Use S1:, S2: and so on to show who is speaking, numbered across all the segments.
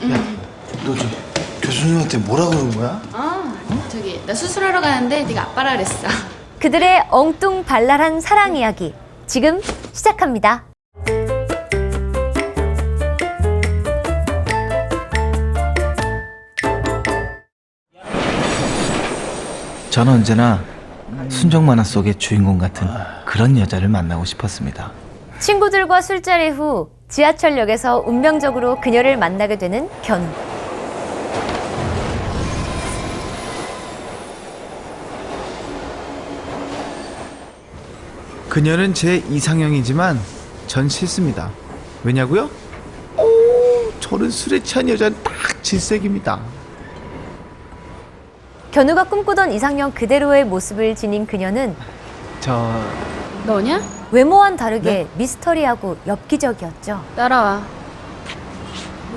S1: 너 저 교수님한테 뭐라 그런 거야?
S2: 저기 나 수술하러 가는데 네가 아빠라 그랬어.
S3: 그들의 엉뚱발랄한 사랑 이야기 지금 시작합니다.
S4: 전 언제나 순정 만화 속의 주인공 같은 그런 여자를 만나고 싶었습니다.
S3: 친구들과 술자리 후 지하철역에서 운명적으로 그녀를 만나게 되는 견우.
S1: 그녀는 제 이상형이지만 전 싫습니다. 왜냐고요? 저는 술에 취한 여자는 딱 질색입니다.
S3: 견우가 꿈꾸던 이상형 그대로의 모습을 지닌 그녀는
S2: 너냐?
S3: 외모와는 다르게 미스터리하고 엽기적이었죠.
S2: 따라와.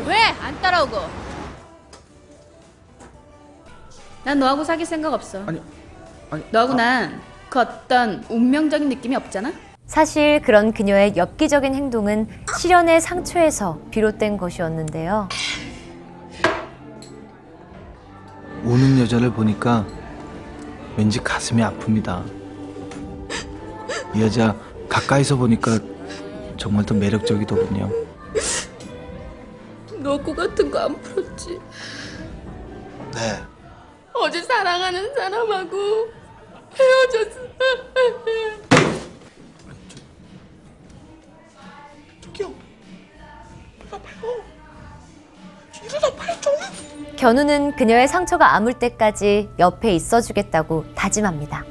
S2: 왜 안 따라오고? 난 너하고 사귈 생각 없어.
S1: 아니.
S2: 너하고 난 그 어떤 운명적인 느낌이 없잖아?
S3: 사실 그런 그녀의 엽기적인 행동은 실연의 상처에서 비롯된 것이었는데요.
S4: 우는 여자를 보니까 왠지 가슴이 아픕니다. 이 여자 가까이서 보니까 정말 더 매력적이더군요.
S2: 너 코 같은 거 안 풀었지?
S1: 네.
S2: 어제 사랑하는 사람하고 헤어졌어.
S1: 저기요. 일어나봐요 좀.
S3: 견우는 그녀의 상처가 아물 때까지 옆에 있어주겠다고 다짐합니다.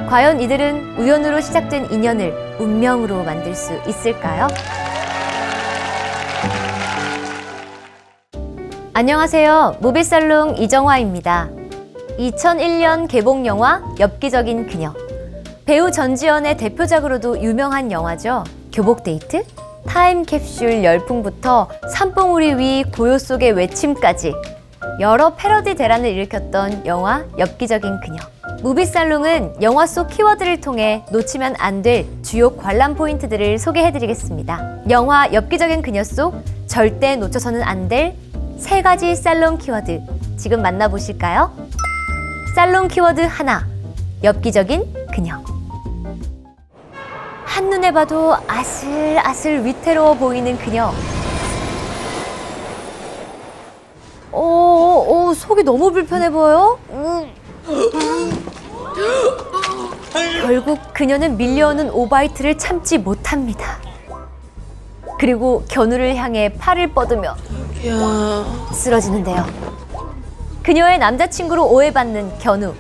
S3: 과연 이들은 우연으로 시작된 인연을 운명으로 만들 수 있을까요? 안녕하세요. 무비살롱 이정화입니다. 2001년 개봉 영화 엽기적인 그녀. 배우 전지현의 대표작으로도 유명한 영화죠. 교복데이트, 타임캡슐 열풍부터 산봉우리 위 고요 속의 외침까지 여러 패러디 대란을 일으켰던 영화 엽기적인 그녀. 무비살롱은 영화 속 키워드를 통해 놓치면 안 될 주요 관람 포인트들을 소개해드리겠습니다. 영화 엽기적인 그녀 속 절대 놓쳐서는 안 될 3가지 살롱 키워드 지금 만나보실까요? 살롱 키워드 하나, 엽기적인 그녀. 한눈에 봐도 아슬아슬 위태로워 보이는 그녀. 속이 너무 불편해 보여요? 결국 그녀는 밀려오는 오바이트를 참지 못합니다. 그리고 견우를 향해 팔을 뻗으며 쓰러지는데요. 그녀의 남자친구로 오해받는 견우.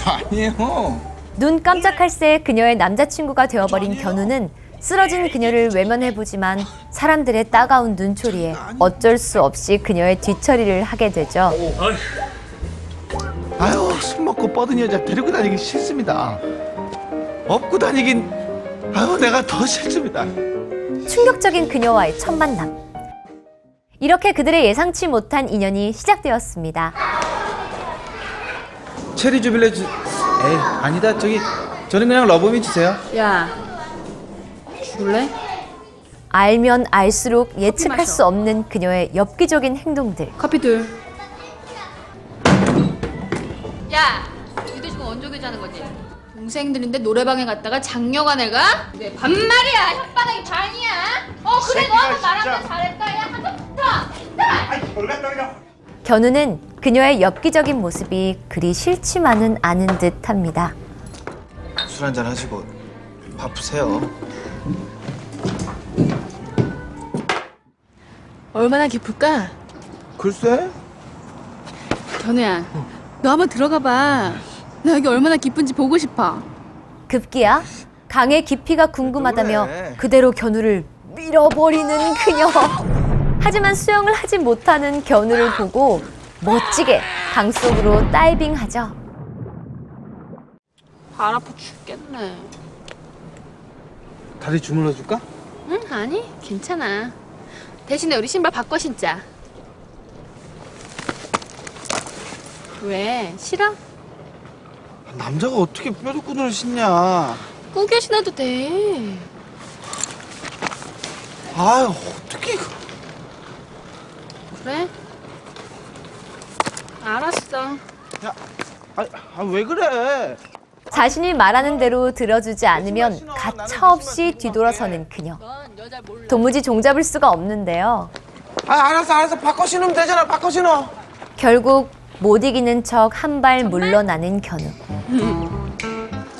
S1: 아니에요.
S3: 눈 깜짝할 새 그녀의 남자친구가 되어버린 견우는 쓰러진 그녀를 외면해보지만 사람들의 따가운 눈초리에 어쩔 수 없이 그녀의 뒤처리를 하게 되죠.
S1: 아유, 술 먹고 뻗은 여자 데리고 다니기 싫습니다. 업고 다니긴 내가 더 싫습니다.
S3: 충격적인 그녀와의 첫 만남. 이렇게 그들의 예상치 못한 인연이 시작되었습니다.
S1: 체리 주빌레 아니다. 저는 그냥 러브미 주세요.
S2: 야, 줄래?
S3: 알면 알수록 예측할
S2: 마셔.
S3: 수 없는 그녀의 엽기적인 행동들.
S2: 커피 둘. 야, 니들 지금 언제 교제하는 거지? 동생들인데 노래방에 갔다가 장려관을 가? 왜 반말이야? 혓바닥이 반이야? 그래 너한테 말하면 잘했다. 야, 한번 들어.
S3: 견우는 그녀의 엽기적인 모습이 그리 싫지만은 않은 듯합니다.
S1: 술 한잔 하시고 바쁘세요.
S2: 얼마나 깊을까?
S1: 글쎄.
S2: 견우야, 너 한번 들어가 봐. 나 여기 얼마나 깊은지 보고 싶어.
S3: 급기야 강의 깊이가 궁금하다며
S1: 그래.
S3: 그대로 견우를 밀어버리는 그녀. 하지만 수영을 하지 못하는 견우를 보고 멋지게 강속으로 다이빙하죠.
S2: 발 아파 죽겠네.
S1: 다리 주물러 줄까?
S2: 응, 아니, 괜찮아. 대신에 우리 신발 바꿔 신자. 왜? 싫어?
S1: 남자가 어떻게 뾰족구두를 신냐?
S2: 꾸겨 신어도 돼.
S1: 아유, 어떻게.
S2: 그래? 알았어.
S1: 야, 왜 그래?
S3: 자신이 말하는 대로 들어주지 않으면 가차없이 뒤돌아서는 그녀.
S2: 넌 여자 몰라.
S3: 도무지 종잡을 수가 없는데요.
S1: 알았어. 바꿔 신으면 되잖아. 바꿔 신어.
S3: 결국 못 이기는 척 한 발 물러나는 견우.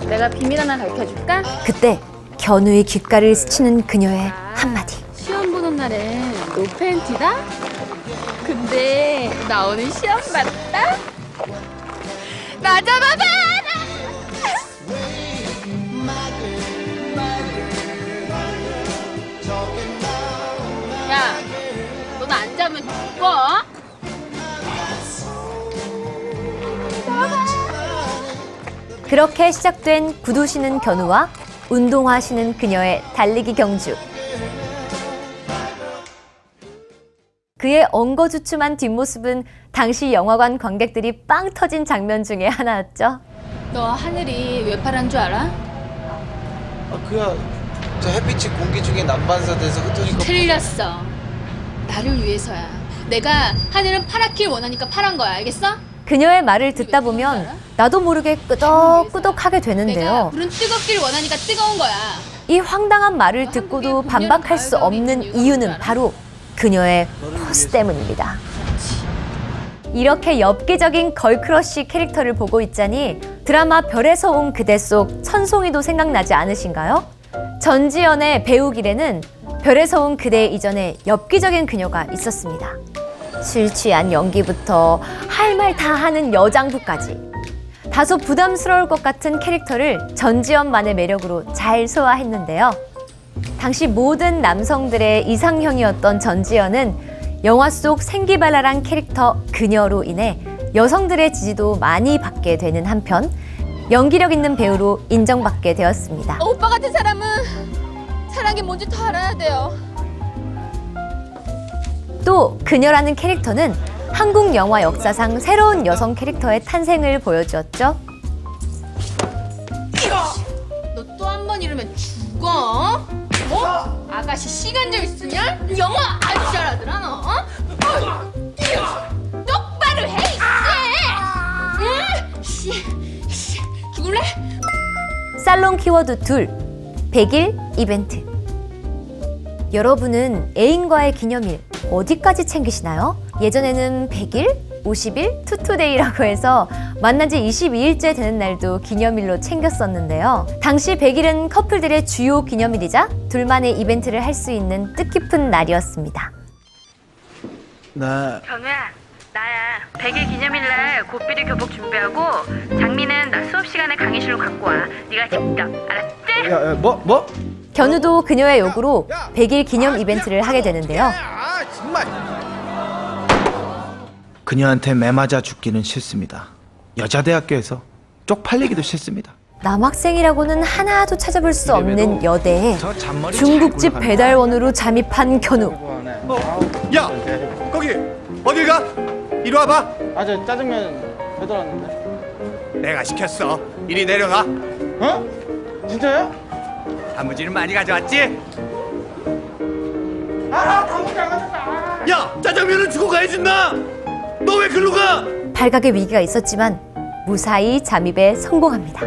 S2: 내가 비밀 하나 밝혀줄까?
S3: 그때 견우의 귓가를 스치는 그녀의 한마디.
S2: 시험 보는 날에 노 팬티다? 근데 나 오늘 시험 봤다? 나 잡아봐라! 야, 넌 안 잡으면 죽어?
S3: 그렇게 시작된 구두 신은 견우와 운동화 신은 그녀의 달리기 경주. 그의 엉거주춤한 뒷모습은 당시 영화관 관객들이 빵 터진 장면 중에 하나였죠.
S2: 너 하늘이 왜 파란 줄 알아?
S1: 그야, 저 햇빛이 공기 중에 난반사돼서 흩어진 거.
S2: 틀렸어. 나를 위해서야. 내가 하늘은 파랗길 원하니까 파란 거야. 알겠어?
S3: 그녀의 말을 듣다 보면 나도 모르게 끄덕끄덕하게
S2: 내가
S3: 되는데요.
S2: 불은 뜨겁길 원하니까 뜨거운 거야.
S3: 이 황당한 말을 듣고도 반박할 수 없는 이유는 바로 그녀의 포스 때문입니다. 이렇게 엽기적인 걸크러쉬 캐릭터를 보고 있자니 드라마 별에서 온 그대 속 천송이도 생각나지 않으신가요? 전지현의 배우 길에는 별에서 온 그대 이전에 엽기적인 그녀가 있었습니다. 술 취한 연기부터 할 말 다 하는 여장부까지 다소 부담스러울 것 같은 캐릭터를 전지현만의 매력으로 잘 소화했는데요. 당시 모든 남성들의 이상형이었던 전지현은 영화 속 생기발랄한 캐릭터 그녀로 인해 여성들의 지지도 많이 받게 되는 한편 연기력 있는 배우로 인정받게 되었습니다.
S2: 오빠 같은 사람은 사랑이 뭔지 더 알아야 돼요.
S3: 또 그녀라는 캐릭터는 한국 영화 역사상 새로운 여성 캐릭터의 탄생을 보여주었죠.
S2: 너 또 한 번 이러면 죽어. 뭐? 아가씨 시간 좀 있으면 영화 아주 잘하더라 너. 어? 똑바로 해 이씨. 씨. 죽을래?
S3: 살롱 키워드 2, 100일 이벤트. 여러분은 애인과의 기념일 어디까지 챙기시나요? 예전에는 100일, 50일, 투투데이라고 해서 만난 지 22일째 되는 날도 기념일로 챙겼었는데요. 당시 100일은 커플들의 주요 기념일이자 둘만의 이벤트를 할 수 있는 뜻깊은 날이었습니다.
S1: 나
S5: 견우야, 나야. 100일 기념일날 고삐리 교복 준비하고 장미는 나 수업 시간에 강의실로 갖고 와. 네가 직접, 알았지?
S1: 뭐?
S3: 견우도 그녀의 요구로 100일 기념 이벤트를 하게 되는데요.
S1: 정말. 그녀한테 매맞아 죽기는 싫습니다. 여자대학교에서 쪽팔리기도 싫습니다.
S3: 남학생이라고는 하나도 찾아볼 수 없는 여대에
S1: 저 잔머리
S3: 중국집
S1: 잘
S3: 배달원으로 잠입한 견우.
S1: 야, 거기 어딜 가? 이리 와봐.
S6: 저 짜장면 배달 왔는데.
S1: 내가 시켰어. 이리 내려가.
S6: 어? 진짜요?
S1: 단무지는 많이 가져왔지?
S6: 단무지 안 가졌다.
S1: 야, 짜장면은 주고 가야지 나. 너 왜 글로 가?
S3: 발각의 위기가 있었지만 무사히 잠입에 성공합니다.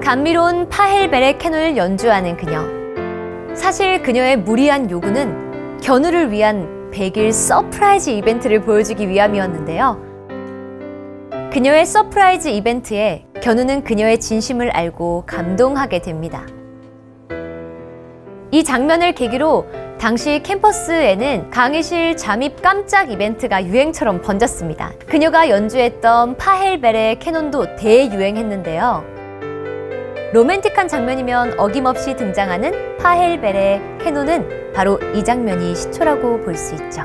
S3: 감미로운 파헬벨의 캐논을 연주하는 그녀. 사실 그녀의 무리한 요구는 견우를 위한 100일 서프라이즈 이벤트를 보여주기 위함이었는데요. 그녀의 서프라이즈 이벤트에 견우는 그녀의 진심을 알고 감동하게 됩니다. 이 장면을 계기로 당시 캠퍼스에는 강의실 잠입 깜짝 이벤트가 유행처럼 번졌습니다. 그녀가 연주했던 파헬벨의 캐논도 대유행했는데요. 로맨틱한 장면이면 어김없이 등장하는 파헬벨의 캐논은 바로 이 장면이 시초라고 볼 수 있죠.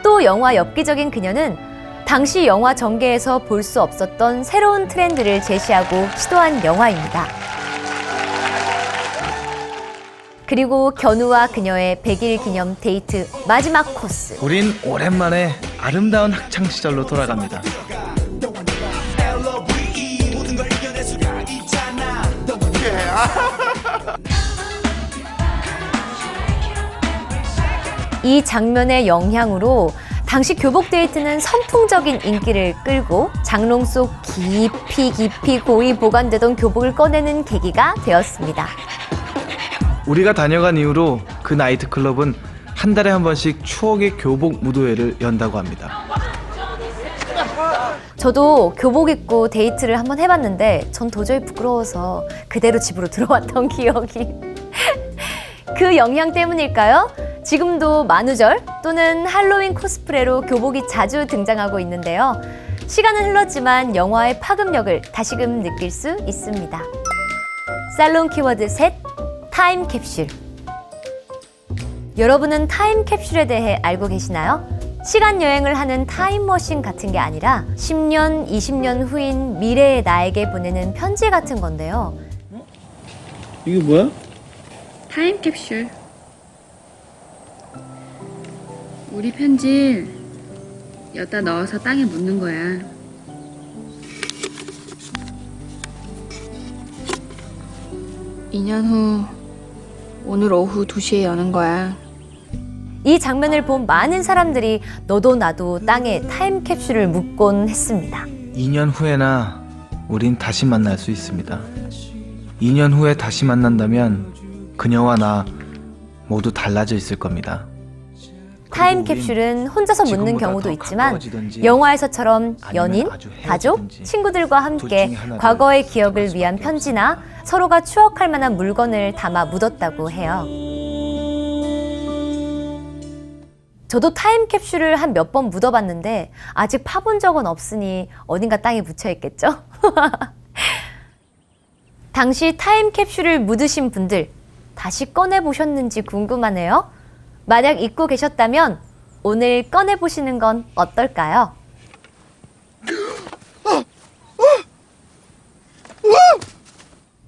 S3: 또 영화 엽기적인 그녀는 당시 영화 전개에서 볼 수 없었던 새로운 트렌드를 제시하고 시도한 영화입니다. 그리고 견우와 그녀의 100일 기념 데이트 마지막 코스.
S4: 우린 오랜만에 아름다운 학창 시절로 돌아갑니다.
S3: 이 장면의 영향으로 당시 교복 데이트는 선풍적인 인기를 끌고 장롱 속 깊이 고이 보관되던 교복을 꺼내는 계기가 되었습니다.
S4: 우리가 다녀간 이후로 그 나이트클럽은 한 달에 한 번씩 추억의 교복 무도회를 연다고 합니다.
S3: 저도 교복 입고 데이트를 한번 해봤는데 전 도저히 부끄러워서 그대로 집으로 들어왔던 기억이 그 영향 때문일까요? 지금도 만우절 또는 할로윈 코스프레로 교복이 자주 등장하고 있는데요. 시간은 흘렀지만 영화의 파급력을 다시금 느낄 수 있습니다. 살롱 키워드 셋, 타임캡슐. 여러분은 타임캡슐에 대해 알고 계시나요? 시간 여행을 하는 타임머신 같은 게 아니라 10년, 20년 후인 미래의 나에게 보내는 편지 같은 건데요.
S6: 이게 뭐야?
S2: 타임캡슐. 우리 편지 여기다 넣어서 땅에 묻는 거야. (2년) 후 오늘 오후 2시에 여는 거야.
S3: 이 장면을 본 많은 사람들이 너도 나도 땅에 타임캡슐을 묻곤 했습니다.
S4: 2년 후에나 우린 다시 만날 수 있습니다. 2년 후에 다시 만난다면 그녀와 나 모두 달라져 있을 겁니다.
S3: 타임캡슐은 혼자서 묻는
S4: 지금보다
S3: 경우도
S4: 더
S3: 있지만
S4: 가까워지든지
S3: 영화에서처럼 연인,
S4: 아니면 아주
S3: 가족,
S4: 헤어지든지
S3: 친구들과
S4: 둘
S3: 함께
S4: 중에 하나를
S3: 과거의 기억을
S4: 선택할
S3: 위한
S4: 수밖에
S3: 편지나 서로가 추억할 만한 물건을 담아 묻었다고 해요. 저도 타임캡슐을 한 몇 번 묻어봤는데 아직 파본 적은 없으니 어딘가 땅에 묻혀 있겠죠? 당시 타임캡슐을 묻으신 분들 다시 꺼내보셨는지 궁금하네요. 만약 잊고 계셨다면 오늘 꺼내보시는 건 어떨까요?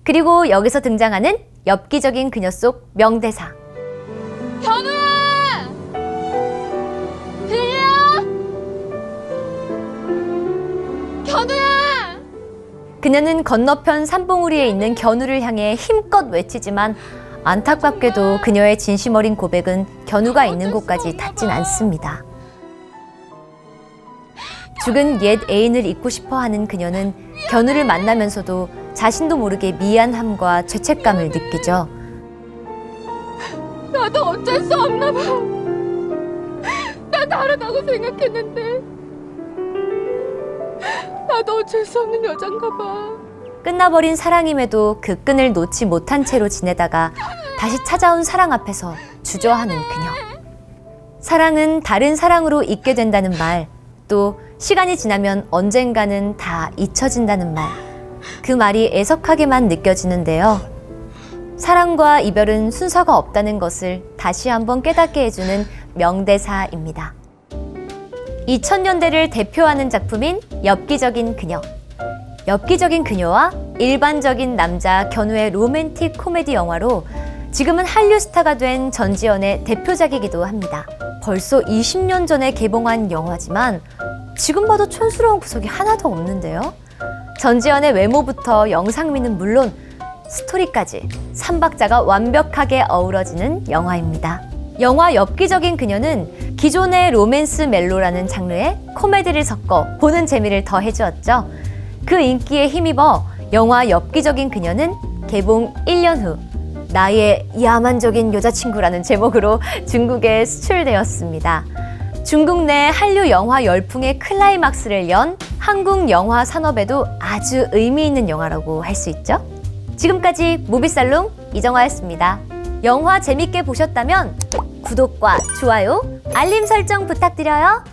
S3: 그리고 여기서 등장하는 엽기적인 그녀 속 명대사.
S2: 견우야! 들려? 견우야!
S3: 그녀는 건너편 산봉우리에 있는 견우를 향해 힘껏 외치지만 안타깝게도 그녀의 진심 어린 고백은 견우가 있는 곳까지 닿진 않습니다. 죽은 옛 애인을 잊고 싶어 하는 그녀는 견우를 만나면서도 자신도 모르게 미안함과 죄책감을 느끼죠.
S2: 나도 어쩔 수 없나 봐. 나 다르다고 생각했는데 나도 어쩔 수 없는 여잔가 봐.
S3: 끝나버린 사랑임에도 그 끈을 놓지 못한 채로 지내다가 다시 찾아온 사랑 앞에서 주저하는 그녀. 사랑은 다른 사랑으로 잊게 된다는 말, 또 시간이 지나면 언젠가는 다 잊혀진다는 말. 그 말이 애석하게만 느껴지는데요. 사랑과 이별은 순서가 없다는 것을 다시 한번 깨닫게 해주는 명대사입니다. 2000년대를 대표하는 작품인 엽기적인 그녀. 엽기적인 그녀와 일반적인 남자 견우의 로맨틱 코미디 영화로 지금은 한류 스타가 된 전지현의 대표작이기도 합니다. 벌써 20년 전에 개봉한 영화지만 지금 봐도 촌스러운 구석이 하나도 없는데요. 전지현의 외모부터 영상미는 물론 스토리까지 3박자가 완벽하게 어우러지는 영화입니다. 영화 엽기적인 그녀는 기존의 로맨스 멜로라는 장르에 코미디를 섞어 보는 재미를 더해주었죠. 그 인기에 힘입어 영화 엽기적인 그녀는 개봉 1년 후 나의 야만적인 여자친구라는 제목으로 중국에 수출되었습니다. 중국 내 한류 영화 열풍의 클라이막스를 연 한국 영화 산업에도 아주 의미 있는 영화라고 할 수 있죠. 지금까지 무비살롱 이정화였습니다. 영화 재밌게 보셨다면 구독과 좋아요, 알림 설정 부탁드려요.